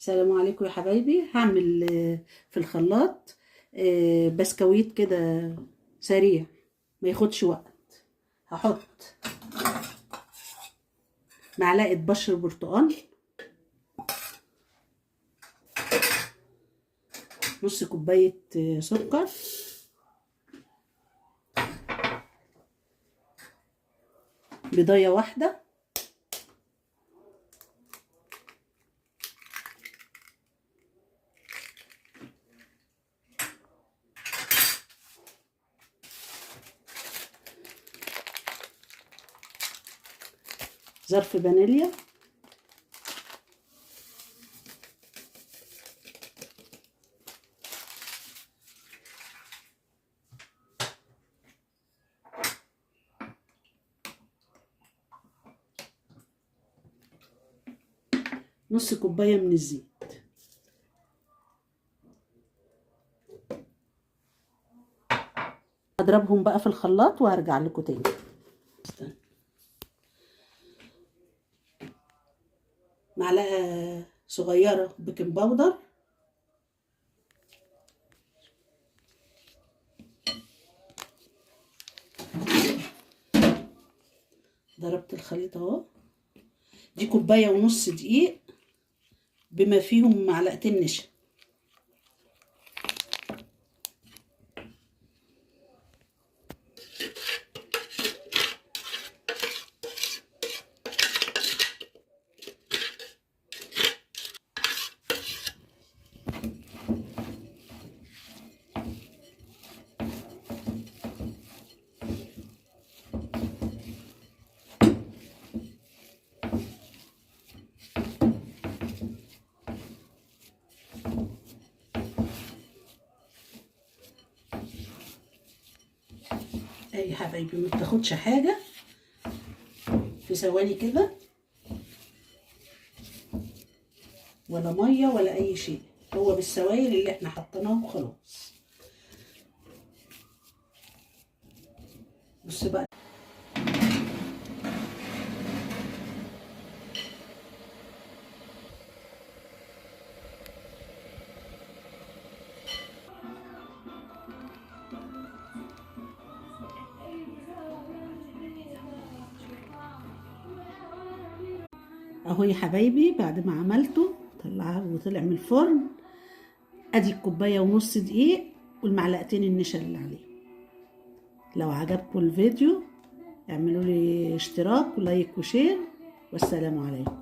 السلام عليكم يا حبايبي. هعمل في الخلاط بسكويت كده سريع ما ياخدش وقت. هحط معلقه بشر برتقال، نص كوبايه سكر، بيضايه واحده، ظرف فانيليا، نص كوبايه من الزيت. اضربهم بقى في الخلاط وهرجع لكم تاني. معلقه صغيره بيكنج باودر، ضربت الخليط اهو. دي كوبايه ونص دقيق بما فيهم معلقتين نشا. اي حبايبي، ما بتاخدش حاجه، في ثواني كده، ولا ميه ولا اي شيء، هو بالسوائل اللي احنا حطيناها وخلاص. بص بقى، اهو يا حبايبي بعد ما عملته طلعه وطلع من الفرن. ادي الكوبايه ونص دقيق والمعلقتين النشا اللي عليه. لو عجبكم الفيديو اعملوا لي اشتراك ولايك وشير، والسلام عليكم.